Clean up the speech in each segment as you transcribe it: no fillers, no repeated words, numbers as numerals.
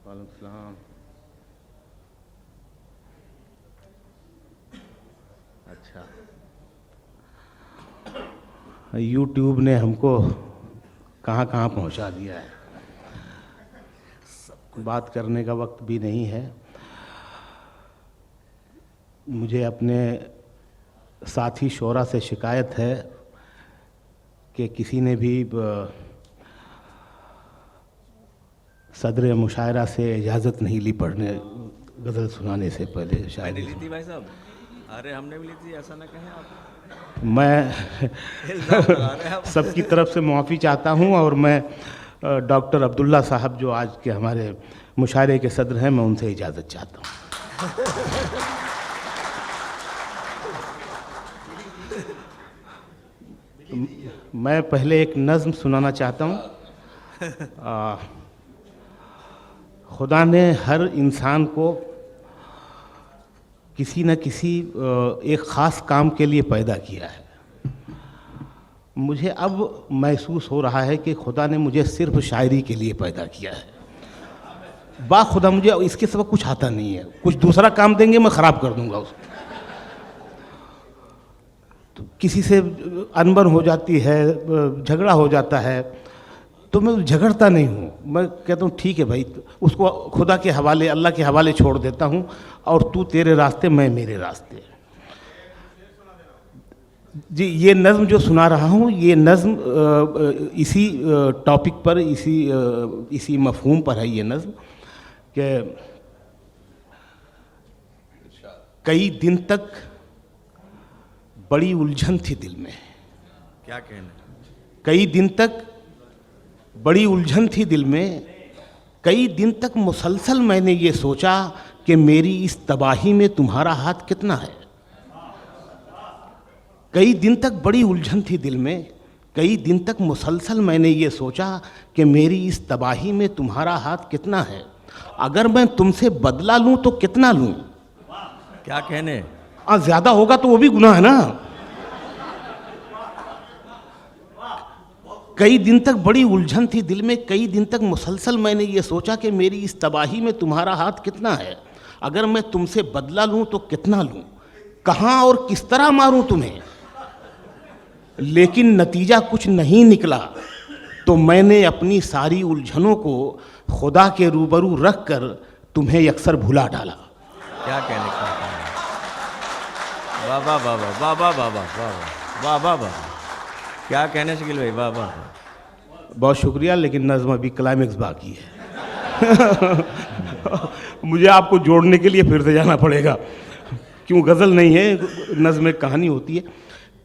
वालेकुम सलाम। अच्छा, यूट्यूब ने हमको कहाँ कहाँ पहुँचा दिया है। बात करने का वक्त भी नहीं है। मुझे अपने साथी शोरा से शिकायत है कि किसी ने भी सदर मुशायरा से इजाज़त नहीं ली पढ़ने गज़ल सुनाने से पहले। शायद ली थी भाई साहब। अरे हमने भी ली थी, ऐसा ना कहें आप। मैं सबकी तरफ से मुआफ़ी चाहता हूं और मैं डॉक्टर अब्दुल्ला साहब जो आज के हमारे मुशायरे के सदर हैं, मैं उनसे इजाज़त चाहता हूं। मैं पहले एक नज़्म सुनाना चाहता हूं। खुदा ने हर इंसान को किसी न किसी एक ख़ास काम के लिए पैदा किया है। मुझे अब महसूस हो रहा है कि खुदा ने मुझे सिर्फ शायरी के लिए पैदा किया है। खुदा मुझे इसके सिवा कुछ आता नहीं है। कुछ दूसरा काम देंगे मैं ख़राब कर दूंगा उसको। तो किसी से अनबन हो जाती है, झगड़ा हो जाता है, तो मैं झगड़ता नहीं हूँ। मैं कहता हूँ ठीक है भाई, उसको खुदा के हवाले, अल्लाह के हवाले छोड़ देता हूँ और तू तेरे रास्ते, मैं मेरे रास्ते। जी, ये नज़्म जो सुना रहा हूँ, ये नज़्म इसी टॉपिक पर, इसी मफ़हूम पर है ये नज़्म कि कई दिन तक बड़ी उलझन थी दिल में। क्या कहना? कई दिन तक बड़ी उलझन थी दिल में, कई दिन तक मुसलसल मैंने ये सोचा कि मेरी इस तबाही में तुम्हारा हाथ कितना है। कई दिन तक बड़ी उलझन थी दिल में, कई दिन तक मुसलसल मैंने ये सोचा कि मेरी इस तबाही में तुम्हारा हाथ कितना है। अगर मैं तुमसे बदला लूं तो कितना लूं। क्या कहने? ज़्यादा होगा तो वो भी गुनाह है ना। कई दिन तक बड़ी उलझन थी दिल में, कई दिन तक मुसलसल मैंने ये सोचा कि मेरी इस तबाही में तुम्हारा हाथ कितना है। अगर मैं तुमसे बदला लूं तो कितना लूं, कहाँ और किस तरह मारूं तुम्हें। लेकिन नतीजा कुछ नहीं निकला, तो मैंने अपनी सारी उलझनों को खुदा के रूबरू रख कर तुम्हें अक्सर भुला डाला। क्या कहने का? वाह वाह वाह वाह वाह वाह वाह वाह वाह वाह। क्या कहने शकील भाई, वाह वाह। बहुत शुक्रिया, लेकिन नज़्म अभी क्लाइमेक्स बाकी है। मुझे आपको जोड़ने के लिए फिर से जाना पड़ेगा, क्यों गज़ल नहीं है, नज़्म में कहानी होती है।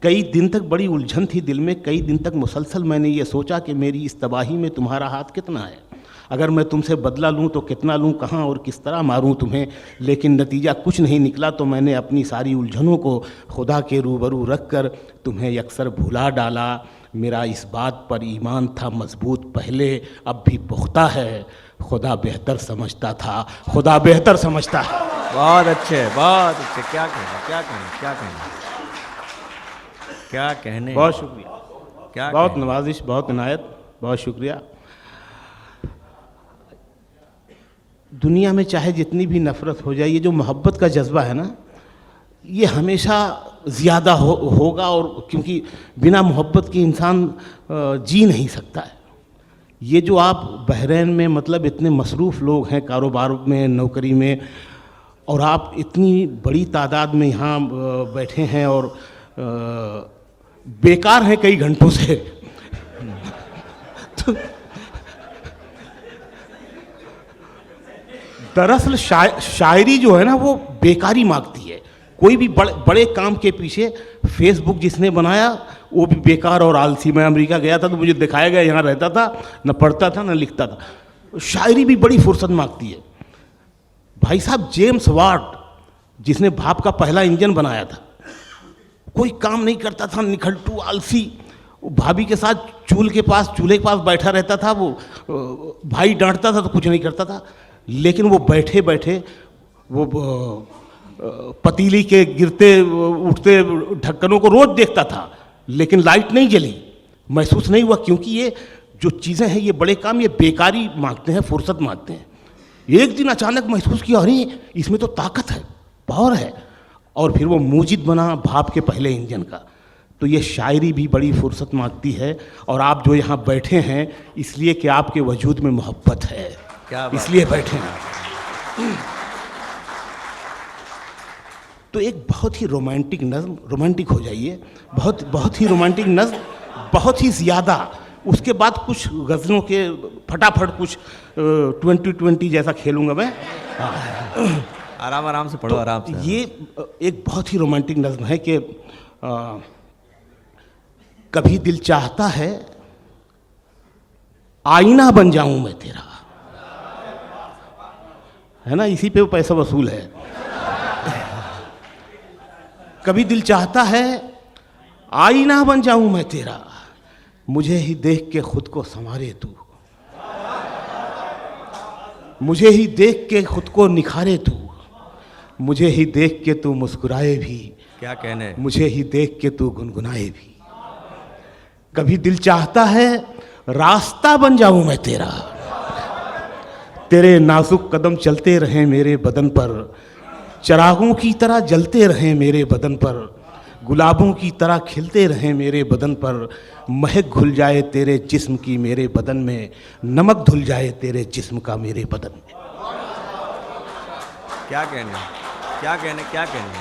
कई दिन तक बड़ी उलझन थी दिल में, कई दिन तक मुसलसल मैंने ये सोचा कि मेरी इस तबाही में तुम्हारा हाथ कितना है। अगर मैं तुमसे बदला लूं तो कितना लूं, कहाँ और किस तरह मारूं तुम्हें। लेकिन नतीजा कुछ नहीं निकला, तो मैंने अपनी सारी उलझनों को खुदा के रूबरू रख कर तुम्हें अक्सर भुला डाला। मेरा इस बात पर ईमान था मजबूत पहले, अब भी पुख्ता है। खुदा बेहतर समझता था, खुदा बेहतर समझता है। बहुत अच्छे, बहुत अच्छे। क्या कहने, क्या कहने, क्या कहने, क्या कहने। बहुत शुक्रिया, क्या बहुत कहने? नवाजिश, बहुत इनायत, बहुत शुक्रिया। दुनिया में चाहे जितनी भी नफ़रत हो जाए, ये जो मोहब्बत का जज्बा है ना, ये हमेशा ज़्यादा होगा। और क्योंकि बिना मोहब्बत के इंसान जी नहीं सकता है। ये जो आप बहरीन में, मतलब इतने मसरूफ़ लोग हैं कारोबार में, नौकरी में, और आप इतनी बड़ी तादाद में यहाँ बैठे हैं और बेकार हैं कई घंटों से। तो दरअसल शायरी जो है ना, वो बेकारी मांगती है। कोई भी बड़े काम के पीछे, फेसबुक जिसने बनाया वो भी बेकार और आलसी। मैं अमेरिका गया था तो मुझे दिखाया गया, यहाँ रहता था, न पढ़ता था न लिखता था। शायरी भी बड़ी फुर्सत मांगती है। भाई साहब, जेम्स वाट जिसने भाप का पहला इंजन बनाया था, कोई काम नहीं करता था, निखट्टू आलसी। वो भाभी के साथ चूल्हे के पास बैठा रहता था। वो भाई डांटता था तो कुछ नहीं करता था, लेकिन वो बैठे बैठे वो पतीली के गिरते उठते ढक्कनों को रोज देखता था, लेकिन लाइट नहीं जली, महसूस नहीं हुआ। क्योंकि ये जो चीज़ें हैं, ये बड़े काम, ये बेकारी मांगते हैं, फुर्सत मांगते हैं। एक दिन अचानक महसूस किया, अरे इसमें तो ताकत है, पावर है, और फिर वो मूजिद बना भाप के पहले इंजन का। तो ये शायरी भी बड़ी फुर्सत मांगती है, और आप जो यहाँ बैठे हैं इसलिए कि आपके वजूद में मोहब्बत है, क्या बात इसलिए बैठे हैं। तो एक बहुत ही रोमांटिक नज़्म, रोमांटिक हो जाइए, बहुत ही रोमांटिक नज़्म, बहुत ही ज़्यादा। उसके बाद कुछ गज़लों के फटाफट कुछ 20-20 जैसा खेलूँगा मैं। आराम आराम से पढ़ो, तो आराम से। ये एक बहुत ही रोमांटिक नज़्म है कि कभी दिल चाहता है आईना बन जाऊं मैं तेरा, है ना, इसी पे वो पैसा वसूल है। कभी दिल चाहता है आईना बन जाऊं मैं तेरा, मुझे ही देख के खुद को संवारे तू, मुझे ही देख के खुद को निखारे तू, मुझे ही देख के तू मुस्कुराए भी, क्या कहने, मुझे ही देख के तू गुनगुनाए भी। कभी दिल चाहता है रास्ता बन जाऊं मैं तेरा, तेरे नाजुक कदम चलते रहें मेरे बदन पर, चिरागों की तरह जलते रहें मेरे बदन पर, गुलाबों की तरह खिलते रहें मेरे बदन पर, महक घुल जाए तेरे जिस्म की मेरे बदन में, नमक धुल जाए तेरे जिस्म का मेरे बदन में। क्या कहने, क्या कहने, क्या कहने,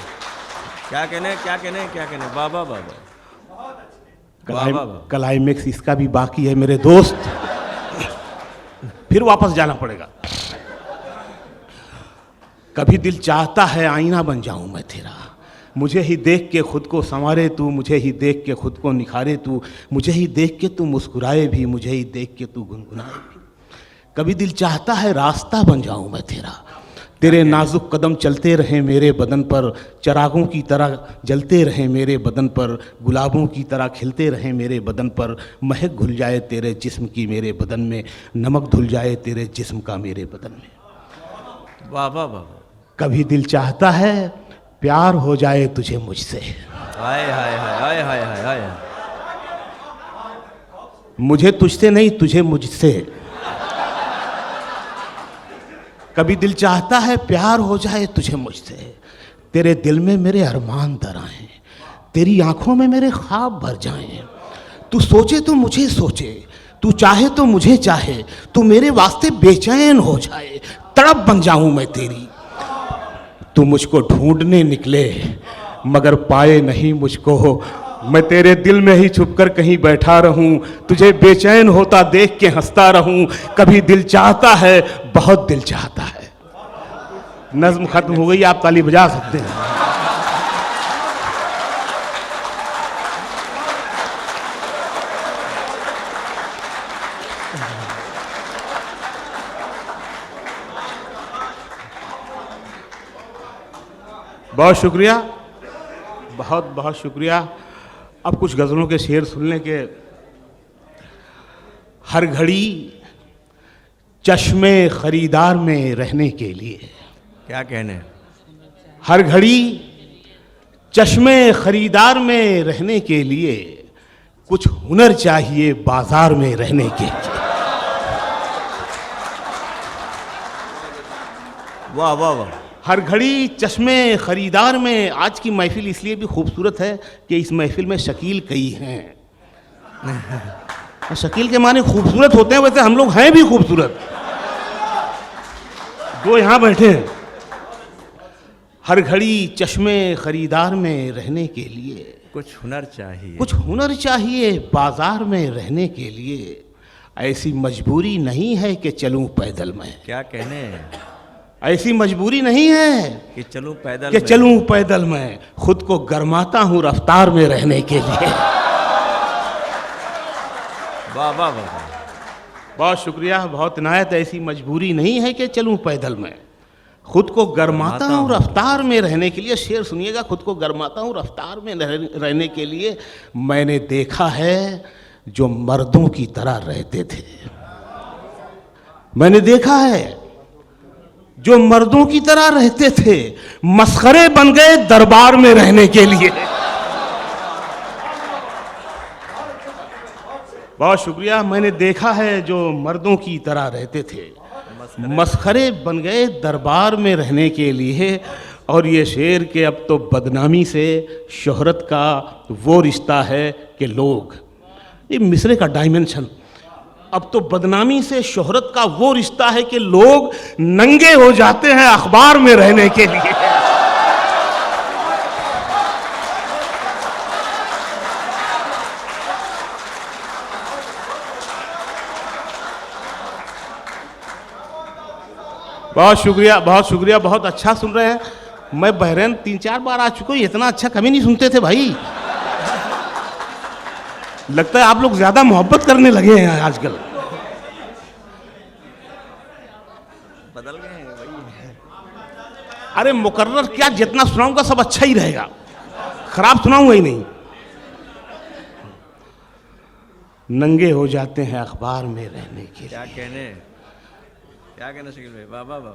क्या कहने, क्या कहने, क्या कहने, वाह वाह वाह वाह। क्लाइमेक्स इसका भी बाकी है मेरे दोस्त, फिर वापस जाना पड़ेगा। कभी दिल चाहता है आईना बन जाऊं मैं तेरा, मुझे ही देख के खुद को संवारे तू, मुझे ही देख के खुद को निखारे तू, मुझे ही देख के तू मुस्कुराए भी, मुझे ही देख के तू गुनगुनाए भी। कभी दिल चाहता है रास्ता बन जाऊं मैं तेरा, तेरे नाजुक कदम चलते रहें मेरे बदन पर, चिरागों की तरह जलते रहें मेरे बदन पर, गुलाबों की तरह खिलते रहें मेरे बदन पर, महक घुल जाए तेरे जिस्म की मेरे बदन में, नमक धुल जाए तेरे जिस्म का मेरे बदन में। वाह वाह वाह। कभी दिल चाहता है प्यार हो जाए तुझे मुझसे, हाय हाय हाय हाय हाय हाय हाय। मुझे तुझसे नहीं तुझे मुझसे। कभी दिल चाहता है प्यार हो जाए तुझे मुझसे, तेरे दिल में मेरे अरमान दर आएं, तेरी आंखों में मेरे ख्वाब भर जाएं, तू सोचे तो मुझे सोचे, तू चाहे तो मुझे चाहे, तू मेरे वास्ते बेचैन हो जाए, तड़प बन जाऊं मैं तेरी। तू मुझको ढूंढने निकले मगर पाए नहीं मुझको, मैं तेरे दिल में ही छुपकर कहीं बैठा रहूं, तुझे बेचैन होता देख के हंसता रहूं। कभी दिल चाहता है, बहुत दिल चाहता है। नज्म खत्म हो गई, आप ताली बजा सकते हैं। बहुत शुक्रिया, बहुत बहुत शुक्रिया। अब कुछ गज़लों के शेर सुनने के। हर घड़ी चश्मे खरीदार में रहने के लिए, क्या कहने, हर घड़ी चश्मे खरीदार में रहने के लिए, कुछ हुनर चाहिए बाजार में रहने के लिए। वाह वाह वाह। हर घड़ी चश्मे खरीदार में। आज की महफिल इसलिए भी खूबसूरत है कि इस महफिल में शकील कई हैं। शकील के माने खूबसूरत होते हैं, वैसे हम लोग हैं भी खूबसूरत, दो यहाँ बैठे हैं। हर घड़ी चश्मे खरीदार में रहने के लिए, कुछ हुनर चाहिए, कुछ हुनर चाहिए बाजार में रहने के लिए। ऐसी मजबूरी नहीं है कि चलूं पैदल में, क्या कहने, ऐसी मजबूरी नहीं है कि चलूं पैदल कि में। चलूं पैदल में, खुद को गरमाता हूं रफ्तार में रहने के लिए। वाह वाह वाह। बहुत शुक्रिया, बहुत इनायत। ऐसी मजबूरी नहीं है कि चलूं पैदल में, खुद को गरमाता हूं रफ्तार में रहने के लिए। शेर सुनिएगा, खुद को गरमाता हूं रफ्तार में रहने के लिए। मैंने देखा है जो मर्दों की तरह रहते थे, मैंने देखा है जो मर्दों की तरह रहते थे, मस्खरे बन गए दरबार में रहने के लिए। बहुत शुक्रिया। मैंने देखा है जो मर्दों की तरह रहते थे, मसखरे बन गए दरबार में रहने के लिए। और ये शेर के अब तो बदनामी से शोहरत का वो रिश्ता है कि लोग, ये मिसरे का डायमेंशन, अब तो बदनामी से शोहरत का वो रिश्ता है कि लोग नंगे हो जाते हैं अखबार में रहने के लिए। बहुत शुक्रिया, बहुत शुक्रिया, बहुत अच्छा सुन रहे हैं। मैं बहरीन 3-4 बार आ चुका हूँ, इतना अच्छा कभी नहीं सुनते थे भाई। लगता है आप लोग ज्यादा मोहब्बत करने लगे हैं आजकल। बदल गए हैं भाई। अरे मुकर्रर क्या, जितना सुनाऊंगा सब अच्छा ही रहेगा, खराब सुनाऊंगा ही नहीं। नंगे हो जाते हैं अखबार में रहने के लिए। क्या कहने शकील भाई, वाह वाह वाह।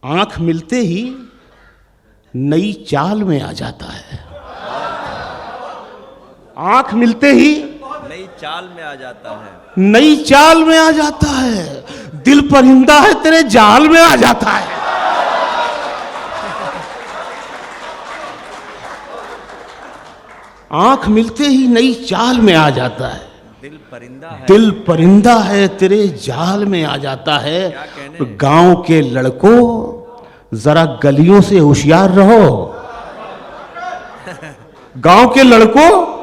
आंख मिलते ही नई चाल में आ जाता है। आंख मिलते ही नई चाल में आ जाता है। नई चाल में आ जाता है। दिल परिंदा है तेरे जाल में आ जाता है। आंख मिलते ही नई चाल में आ जाता है। दिल परिंदा है, दिल परिंदा है तेरे जाल में आ जाता है। क्या कहने? गांव के लड़कों जरा गलियों से होशियार रहो। गांव के लड़कों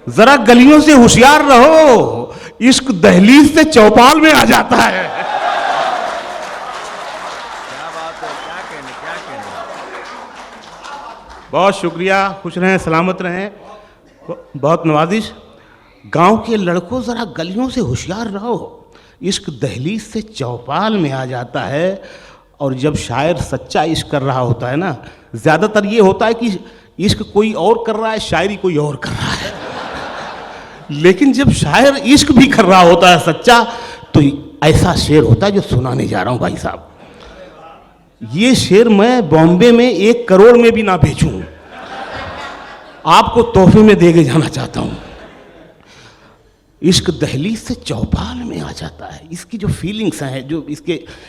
जरा गलियों से होशियार रहो, इश्क दहलीज से चौपाल में आ जाता है। क्या बात है, क्या कहने। बहुत शुक्रिया, खुश रहें, सलामत रहें, बहुत नवाजिश। गांव के लड़कों जरा गलियों से होशियार रहो, इश्क दहलीज से चौपाल में आ जाता है। और जब शायर सच्चा इश्क कर रहा होता है ना, ज्यादातर ये होता है कि इश्क कोई और कर रहा है, शायरी कोई और कर रहा है। लेकिन जब शायर इश्क भी कर रहा होता है सच्चा, तो ऐसा शेर होता है जो सुनाने जा रहा हूं भाई साहब। ये शेर मैं बॉम्बे में 1 करोड़ में भी ना बेचूं, आपको तोहफे में दे के जाना चाहता हूं। इश्क दहलीज से चौपाल में आ जाता है। इसकी जो फीलिंग्स हैं, जो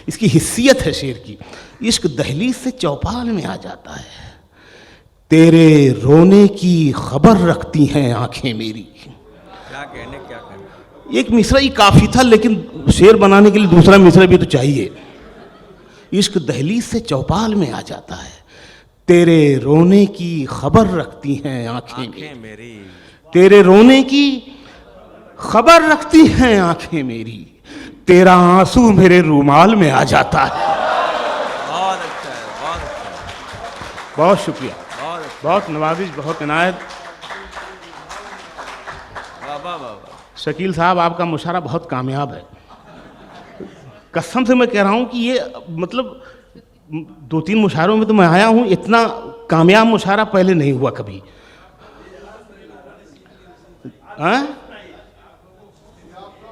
इसकी हिस्सियत है शेर की, इश्क दहलीज से चौपाल में आ जाता है। तेरे रोने की खबर रखती हैं आंखें मेरी। क्या कहने। एक मिसरा ही काफी था, लेकिन शेर बनाने के लिए दूसरा मिसरा भी तो चाहिए। इश्क दहलीज से चौपाल में आ जाता है। तेरे रोने की खबर रखती हैं आंखें मेरी। तेरे रोने की खबर रखती हैं आंखें मेरी। तेरा आंसू मेरे रूमाल में आ जाता है। बहुत अच्छा है, बहुत अच्छा है, बहुत शुक्रिया, बहुत अच्छा। बहुत नवाजिश, बहुत इनायत। वाह वाह वाह। शकील साहब, आपका मुशायरा बहुत कामयाब है। कसम से मैं कह रहा हूं कि ये मतलब 2-3 मुशायरों में तो मैं आया हूं, इतना कामयाब मुशायरा पहले नहीं हुआ कभी।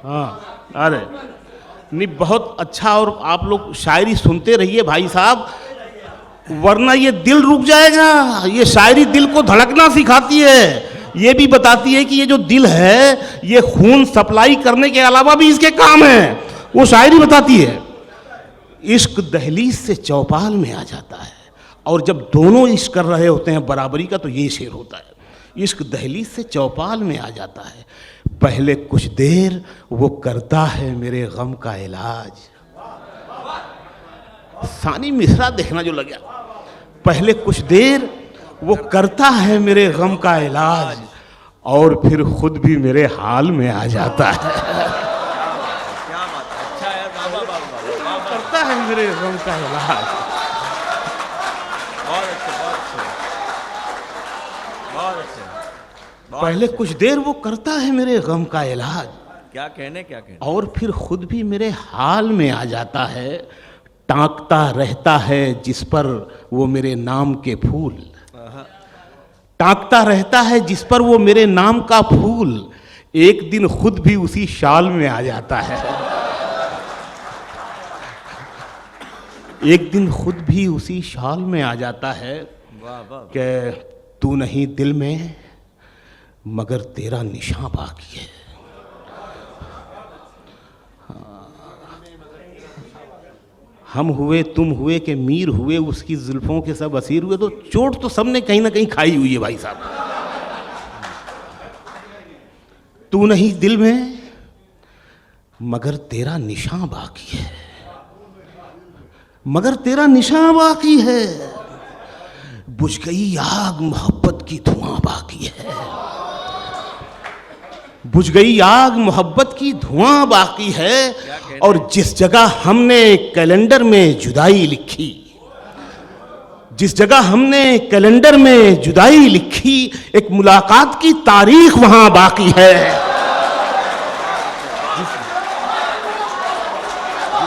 हाँ, अरे नहीं, बहुत अच्छा। और आप लोग शायरी सुनते रहिए भाई साहब, वरना ये दिल रुक जाएगा। ये शायरी दिल को धड़कना सिखाती है, ये भी बताती है कि ये जो दिल है ये खून सप्लाई करने के अलावा भी इसके काम है, वो शायरी बताती है। इश्क दहलीज से चौपाल में आ जाता है। और जब दोनों इश्क कर रहे होते हैं बराबरी का, तो ये शेर होता है। इश्क दहलीज से चौपाल में आ जाता है। पहले कुछ देर वो करता है मेरे गम का इलाज। सानी मिसरा देखना जो लगा, पहले कुछ देर वो करता है मेरे गम का इलाज, और फिर खुद भी मेरे हाल में आ जाता है। क्या बात है, अच्छा है, वाह वाह वाह वाह। करता है मेरे गम का इलाज। बहुत अच्छे, बहुत अच्छे, बहुत अच्छे। पहले कुछ देर वो करता है मेरे गम का इलाज, क्या कहने। और फिर खुद भी मेरे हाल में आ जाता है। टांकता रहता है जिस पर वो मेरे नाम के फूल। टांकता रहता है जिस पर वो मेरे नाम का फूल, एक दिन खुद भी उसी शाल में आ जाता है। एक दिन खुद भी उसी शाल में आ जाता है। वाह वाह। कि तू नहीं दिल में मगर तेरा निशान बाकी है। हम हुए तुम हुए के मीर हुए, उसकी जुल्फों के सब असीर हुए। तो चोट तो सबने कहीं ना कहीं खाई हुई है भाई साहब। तू नहीं दिल में मगर तेरा निशान बाकी है, मगर तेरा निशान बाकी है। बुझ गई आग मोहब्बत की धुआं बाकी है, बुझ गई आग मोहब्बत की धुआं बाकी है। और जिस जगह हमने कैलेंडर में जुदाई लिखी, जिस जगह हमने कैलेंडर में जुदाई लिखी, एक मुलाकात की तारीख वहां बाकी है। जिस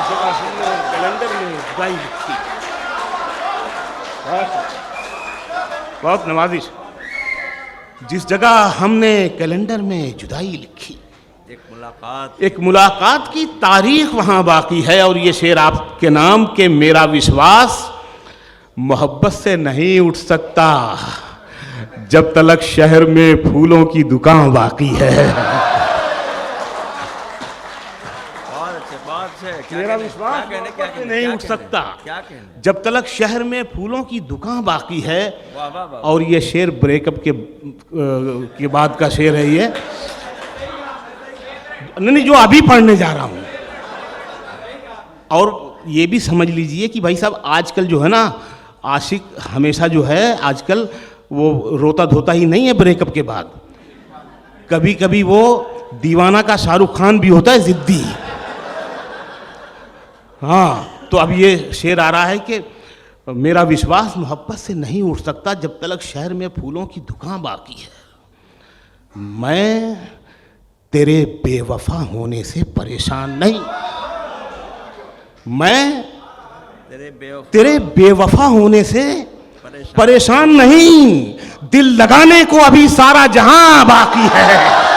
जगह हमने कैलेंडर में जुदाई लिखी, बहुत नवाजिश। जिस जगह हमने कैलेंडर में जुदाई लिखी, एक मुलाकात की तारीख वहां बाकी है। और ये शेर आपके नाम के, मेरा विश्वास मोहब्बत से नहीं उठ सकता जब तलक शहर में फूलों की दुकान बाकी है। मेरा विश्वास मोहब्बत से नहीं उठ सकता जब तलक शहर में फूलों की दुकान बाकी है। और ये शेर ब्रेकअप के बाद का शेर है ये, नहीं जो अभी पढ़ने जा रहा हूं। और ये भी समझ लीजिए कि भाई साहब आजकल जो है ना, आशिक हमेशा जो है आजकल वो रोता धोता ही नहीं है ब्रेकअप के बाद। कभी कभी वो दीवाना का शाहरुख खान भी होता है, जिद्दी। हाँ, तो अब ये शेर आ रहा है कि मेरा विश्वास मोहब्बत से नहीं उठ सकता जब तलक शहर में फूलों की दुकान बाकी है। मैं तेरे बेवफा होने से परेशान नहीं, मैं तेरे बेवफा होने से परेशान नहीं, दिल लगाने को अभी सारा जहां बाकी है।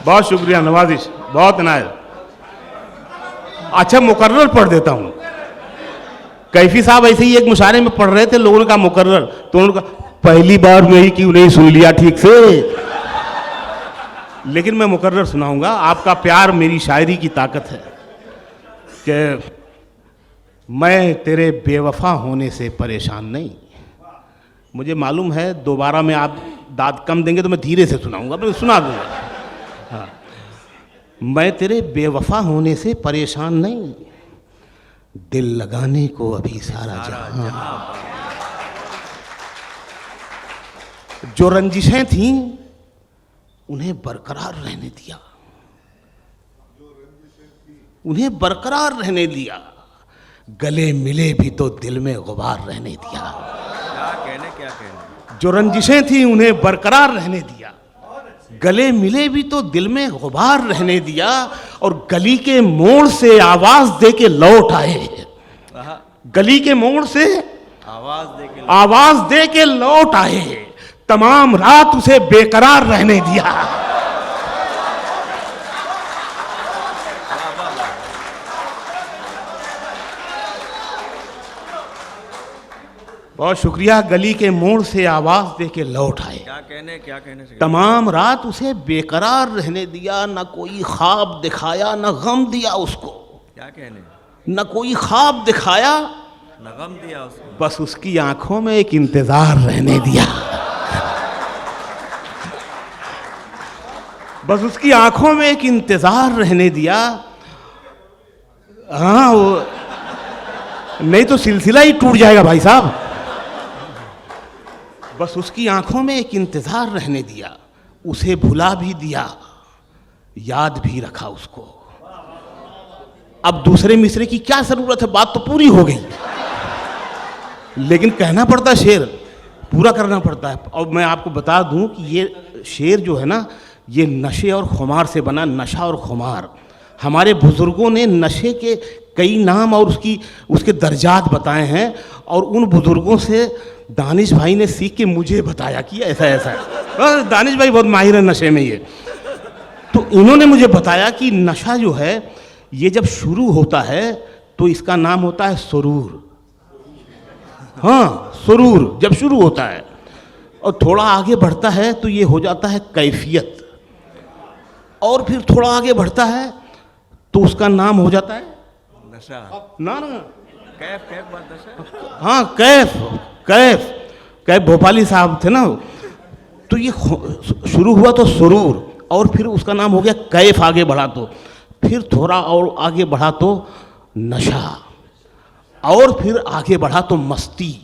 बहुत शुक्रिया नवाजिश, बहुत इनायत। अच्छा मुकर्रर पढ़ देता हूं। कैफी साहब ऐसे ही एक मुशायरे में पढ़ रहे थे, लोगों ने कहा मुकर्रर, तो उन्होंने कहा पहली बार में ही क्यों नहीं सुन लिया ठीक से। लेकिन मैं मुकर्रर सुनाऊंगा। आपका प्यार मेरी शायरी की ताकत है कि मैं तेरे बेवफा होने से परेशान नहीं। मुझे मालूम है दोबारा में आप दाद कम देंगे तो मैं धीरे से सुनाऊंगा, मैं सुना दूंगा। हाँ, मैं तेरे बेवफा होने से परेशान नहीं, दिल लगाने को अभी सारा जहां। जो रंजिशें थीं उन्हें बरकरार रहने दिया, उन्हें बरकरार रहने दिया। गले मिले भी तो दिल में गुबार रहने दिया। क्या कहने। जो रंजिशें थीं उन्हें बरकरार रहने दिया, गले मिले भी तो दिल में गुबार रहने दिया। और गली के मोड़ से आवाज दे के लौट आए, गली के मोड़ से आवाज दे के लौट आए। तमाम रात उसे बेकरार रहने दिया। बहुत शुक्रिया। गली के मोड़ से आवाज दे के लौट आए, क्या कहने से तमाम रात उसे बेकरार रहने दिया। न कोई ख्वाब दिखाया न गम दिया उसको, क्या कहने, न कोई ख्वाब दिखाया न गम दिया उसको, बस उसकी आंखों में एक इंतजार रहने दिया। बस उसकी आंखों में एक इंतजार रहने दिया। हाँ, वो नहीं तो सिलसिला ही टूट जाएगा भाई साहब। बस उसकी आंखों में एक इंतजार रहने दिया। उसे भुला भी दिया, याद भी रखा उसको। अब दूसरे मिसरे की क्या जरूरत है, बात तो पूरी हो गई। लेकिन कहना पड़ता है, शेर पूरा करना पड़ता है। और मैं आपको बता दूं कि ये शेर जो है ना, ये नशे और खुमार से बना। नशा और खुमार, हमारे बुजुर्गों ने नशे के कई नाम और उसके दर्जात बताए हैं। और उन बुजुर्गों से दानिश भाई ने सीख के मुझे बताया कि ऐसा ऐसा है। दानिश भाई बहुत माहिर है नशे में ये। तो इन्होंने मुझे बताया कि नशा जो है ये जब शुरू होता है तो इसका नाम होता है सुरूर। हाँ, सुरूर जब शुरू होता है। और थोड़ा आगे बढ़ता है तो ये हो जाता है कैफियत, और फिर थोड़ा आगे बढ़ता है तो उसका नाम हो जाता है नशा। ना। कैफ कैफ बात नशा। हाँ, कैफ कैफ कैफ भोपाली साहब थे ना। तो ये शुरू हुआ तो सुरूर, और फिर उसका नाम हो गया कैफ, आगे बढ़ा तो फिर थोड़ा और आगे बढ़ा तो नशा, और फिर आगे बढ़ा तो मस्ती,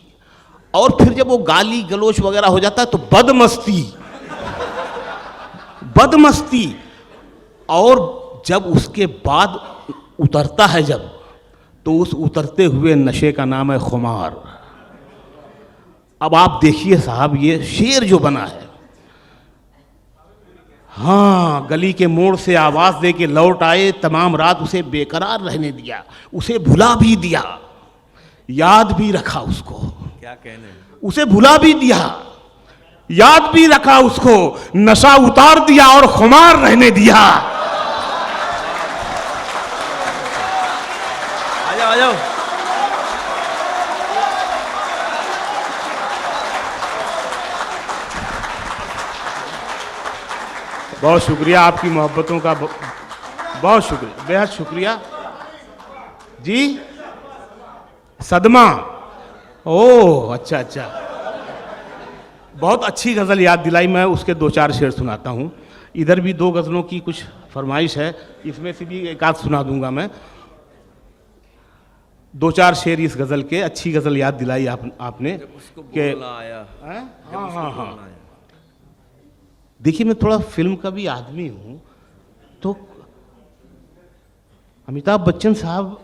और फिर जब वो गाली गलोच वगैरह हो जाता है तो बदमस्ती, बदमस्ती, और जब उसके बाद उतरता है जब, तो उस उतरते हुए नशे का नाम है खुमार। अब आप देखिए साहब, ये शेर जो बना है, हाँ, गली के मोड़ से आवाज दे के लौट आए, तमाम रात उसे बेकरार रहने दिया, उसे भुला भी दिया, याद भी रखा उसको, क्या कहने, उसे भुला भी दिया, याद भी रखा उसको, नशा उतार दिया और खुमार रहने दिया। आ जाओ आ जाओ। बहुत शुक्रिया आपकी मोहब्बतों का, बहुत शुक्रिया, बेहद शुक्रिया जी। सदमा, ओह अच्छा अच्छा, बहुत अच्छी गज़ल याद दिलाई। मैं उसके दो चार शेर सुनाता हूँ। इधर भी दो गज़लों की कुछ फरमाइश है, इसमें से भी एक आध सुना दूंगा मैं। दो चार शेर इस गज़ल के, अच्छी गज़ल याद दिलाई आपने कि आया। हाँ हाँ हाँ। देखिए, मैं थोड़ा फिल्म का भी आदमी हूँ, तो अमिताभ बच्चन साहब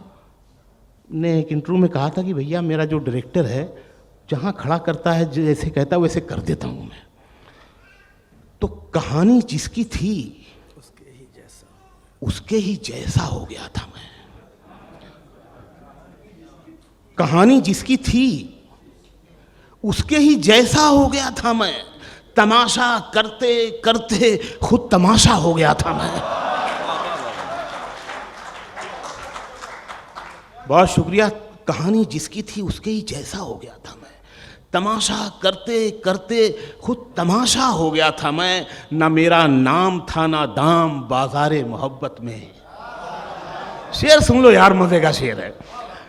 ने एक इंटरव्यू में कहा था कि भैया मेरा जो डायरेक्टर है, जहाँ खड़ा करता है जैसे कहता है वैसे कर देता हूँ मैं। तो कहानी जिसकी थी उसके ही जैसा हो गया था मैं। कहानी जिसकी थी उसके ही जैसा हो गया था मैं। तमाशा करते करते खुद तमाशा हो गया था मैं। बहुत शुक्रिया। कहानी जिसकी थी उसके ही जैसा हो गया था मैं। तमाशा करते करते खुद तमाशा हो गया था मैं। न मेरा नाम था ना दाम बाजारे मोहब्बत में। शेर सुन लो यार, मजे का शेर है।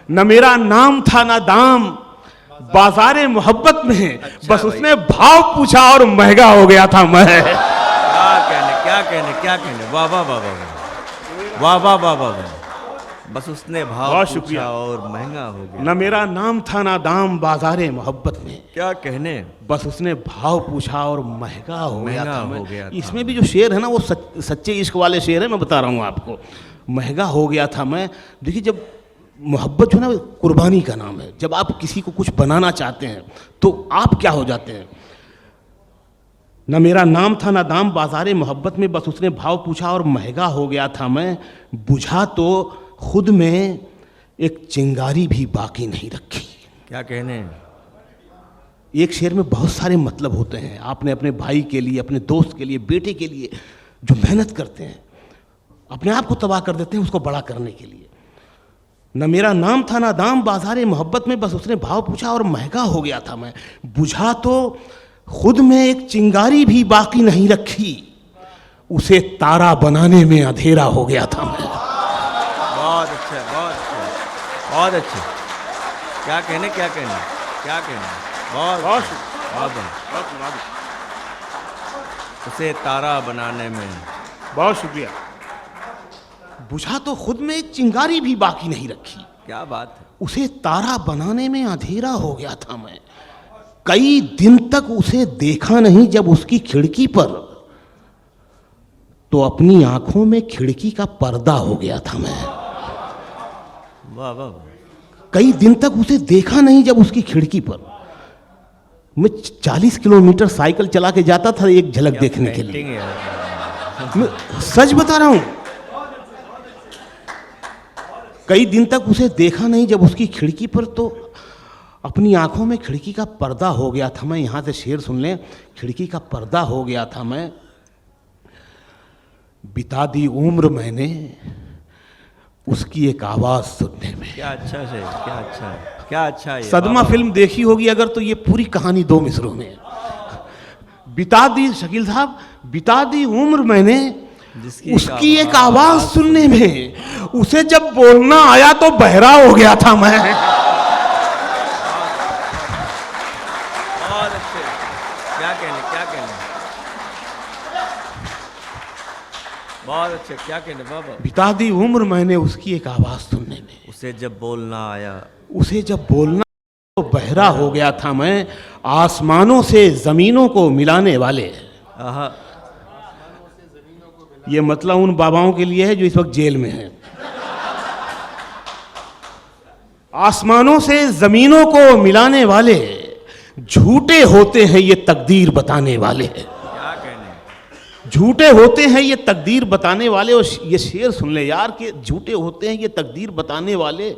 न मेरा नाम था ना दाम बाजारे मोहब्बत में, अच्छा बस उसने भाव पूछा और महंगा हो गया था मैं। क्या कहने क्या कहने क्या कहने। वाह वाह वाह वाह वाह वाह वाह वाह वाह। बस उसने भाव बहुत पूछा शुक्रिया। और महंगा हो गया। न मेरा नाम था ना दाम बाजारे मोहब्बत में, क्या कहने। बस उसने भाव पूछा और महंगा हो गया महंगा था हो मैं। गया था। इसमें भी जो शेर है ना, वो सच्चे इश्क वाले शेर है। मैं बता रहा हूँ आपको, महंगा हो गया था मैं। देखिए, जब मोहब्बत जो है ना, कुर्बानी का नाम है। जब आप किसी को कुछ बनाना चाहते हैं तो आप क्या हो जाते हैं। न मेरा नाम था ना दाम बाजारे मोहब्बत में, बस उसने भाव पूछा और महंगा हो गया था मैं। बुझा तो खुद में एक चिंगारी भी बाकी नहीं रखी। क्या कहने। एक शेर में बहुत सारे मतलब होते हैं। आपने अपने भाई के लिए, अपने दोस्त के लिए, बेटे के लिए जो मेहनत करते हैं, अपने आप को तबाह कर देते हैं उसको बड़ा करने के लिए। न मेरा नाम था ना दाम बाजारे मोहब्बत में, बस उसने भाव पूछा और महंगा हो गया था मैं। बुझा तो खुद में एक चिंगारी भी बाकी नहीं रखी, उसे तारा बनाने में अंधेरा हो गया था मैं। बहुत अच्छा बहुत अच्छा बहुत अच्छा। क्या कहने क्या कहने क्या कहने। बहुत बहुत बहुत बढ़िया। उसे तारा बनाने में। बहुत शुक्रिया। बुझा तो खुद में एक चिंगारी भी बाकी नहीं रखी, क्या बात है। उसे तारा बनाने में अंधेरा हो गया था मैं। कई दिन तक उसे देखा नहीं जब उसकी खिड़की पर, तो अपनी आंखों में खिड़की का पर्दा हो गया था मैं। वाह वाह। कई दिन तक उसे देखा नहीं जब उसकी खिड़की पर। मैं 40 किलोमीटर साइकिल चला के जाता था एक झलक देखने के लिए। पेंटिंग है। मैं सच बता रहा हूं। कई दिन तक उसे देखा नहीं जब उसकी खिड़की पर, तो अपनी आंखों में खिड़की का पर्दा हो गया था मैं। यहां से शेर सुन लें। खिड़की का पर्दा हो गया था मैं। बिता दी उम्र मैंने उसकी एक आवाज सुनने में। क्या अच्छा है क्या अच्छा है क्या अच्छा है। सदमा फिल्म देखी होगी अगर, तो ये पूरी कहानी 2 मिसरों में है। बिता दी शकील साहब, बिता दी उम्र मैंने जिसकी उसकी एक आवाज सुनने में, उसे जब बोलना आया तो बहरा हो गया था मैं। बहुत अच्छे, क्या कहने, क्या कहने, बहुत अच्छे, क्या कहने बाबा। बिता दी उम्र मैंने उसकी एक आवाज सुनने में, उसे जब बोलना आया, उसे जब बोलना तो बहरा हो गया था मैं। आसमानों से जमीनों को मिलाने वाले, आहा, ये मतलब उन बाबाओं के लिए है जो इस वक्त जेल में हैं। आसमानों से जमीनों को मिलाने वाले, झूठे होते हैं ये तकदीर बताने वाले, क्या कहने, झूठे होते हैं ये तकदीर बताने वाले। और ये शेर सुन ले यार कि झूठे होते हैं ये तकदीर बताने वाले,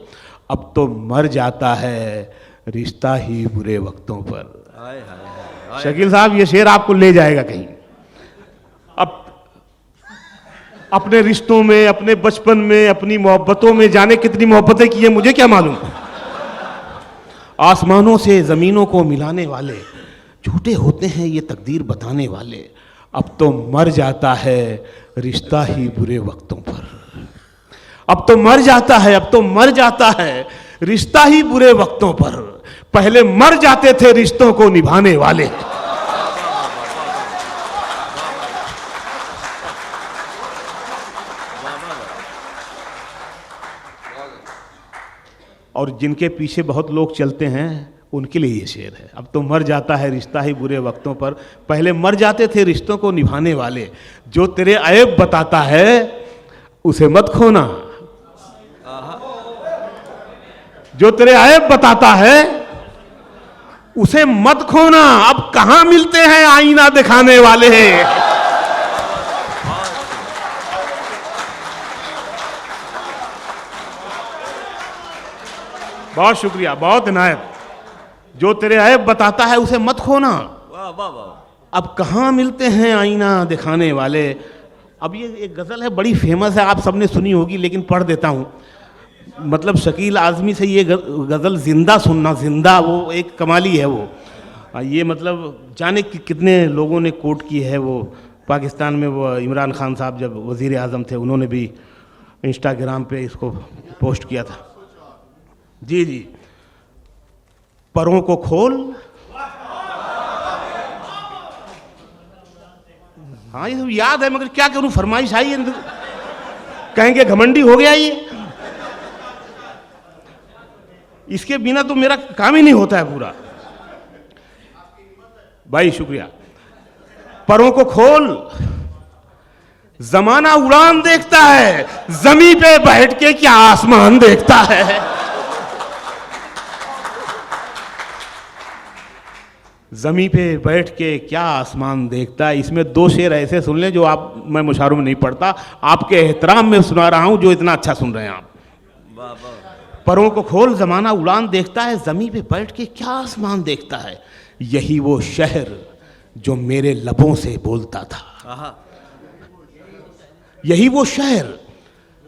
अब तो मर जाता है रिश्ता ही बुरे वक्तों पर। हाय हाय हाय, शकील साहब ये शेर आपको ले जाएगा कहीं। अब अपने रिश्तों में, अपने बचपन में, अपनी मोहब्बतों में जाने कितनी मोहब्बतें की है मुझे क्या मालूम। आसमानों से जमीनों को मिलाने वाले, झूठे होते हैं ये तकदीर बताने वाले, अब तो मर जाता है रिश्ता ही बुरे वक्तों पर। अब तो मर जाता है, अब तो मर जाता है रिश्ता ही बुरे वक्तों पर। पहले मर जाते थे रिश्तों को निभाने वाले। और जिनके पीछे बहुत लोग चलते हैं उनके लिए ये शेर है। अब तो मर जाता है रिश्ता ही बुरे वक्तों पर, पहले मर जाते थे रिश्तों को निभाने वाले। जो तेरे ऐब बताता है उसे मत खोना, जो तेरे ऐब बताता है उसे मत खोना। अब कहां मिलते हैं आईना दिखाने वाले। बहुत शुक्रिया, बहुत इनायत। जो तेरे ऐब बताता है उसे मत खोना, वाह वाह वाह। अब कहाँ मिलते हैं आईना दिखाने वाले। अब ये एक गज़ल है बड़ी फेमस है, आप सबने सुनी होगी, लेकिन पढ़ देता हूँ। मतलब शकील आज़मी से ये गज़ल जिंदा सुनना, जिंदा, वो एक कमाली है वो। ये मतलब जाने कि कितने लोगों ने कोट की है वो। पाकिस्तान में वो इमरान खान साहब जब वज़ीर आज़म थे उन्होंने भी इंस्टाग्राम पे इसको पोस्ट किया था। जी जी, परों को खोल, हाँ ये सब याद है मगर क्या करूं, फरमाइश आई है, कहेंगे घमंडी हो गया ये। इसके बिना तो मेरा काम ही नहीं होता है पूरा। भाई शुक्रिया। परों को खोल, जमाना उड़ान देखता है, जमी पे बैठ के क्या आसमान देखता है। जमी पे बैठ के क्या आसमान देखता है। इसमें दो शेर ऐसे सुन लें जो आप, मैं मुशारों में नहीं पढ़ता, आपके एहतराम में सुना रहा हूं जो इतना अच्छा सुन रहे हैं आप। वाह वाह। परों को खोल, जमाना उड़ान देखता है, जमी पे बैठ के क्या आसमान देखता है। यही वो शहर जो मेरे लबों से बोलता था, आहा, यही वो शहर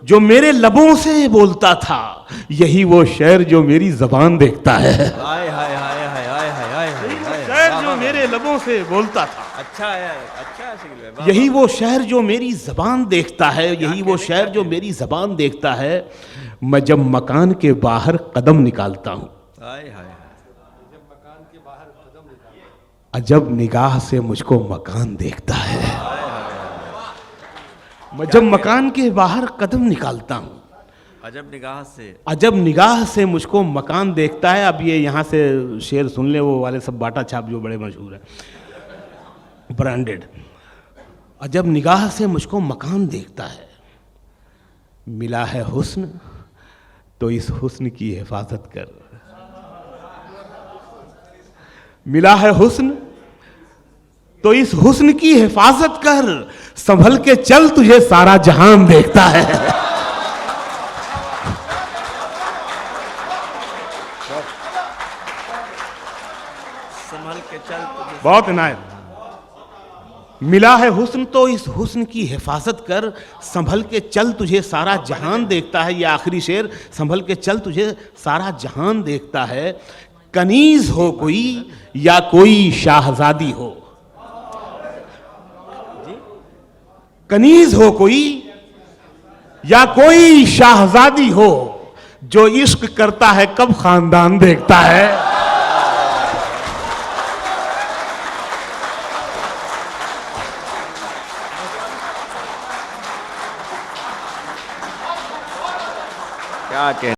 जो मेरे लबों से बोलता था, यही वो शहर जो मेरी जबान देखता है। हाय हाय हाय हाय हाय हाय हाय, शहर जो मेरे लबों से बोलता था, अच्छा है, अच्छा है शकील भाई, वाह, यही वो शहर जो मेरी जबान देखता है, यही वो शहर जो मेरी जबान देखता है। मैं जब मकान के बाहर कदम निकालता हूं, हाय हाय, अजब निगाह से मुझको मकान देखता है। मैं जब मकान के बाहर कदम निकालता हूं, अजब निगाह से, अजब निगाह से मुझको मकान देखता है। अब ये यहाँ से शेर सुन ले, वो वाले सब बाटा छाप जो बड़े मशहूर है, ब्रांडेड। अजब निगाह से मुझको मकान देखता है। मिला है हुस्न तो इस हुस्न की हिफाजत कर। मिला है हुस्न तो इस हुस्न की हिफाजत कर, संभल के चल तुझे सारा जहान देखता है। संभल के चल तुझे, बहुत इनायत। मिला है हुस्न तो इस हुस्न की हिफाजत कर, संभल के चल तुझे सारा जहान देखता है। ये आखिरी शेर, संभल के चल तुझे सारा जहान देखता है। कनीज हो कोई या कोई शाहजादी हो, कनीज हो कोई या कोई शाहजादी हो, जो इश्क करता है कब खानदान देखता है। क्या कहने।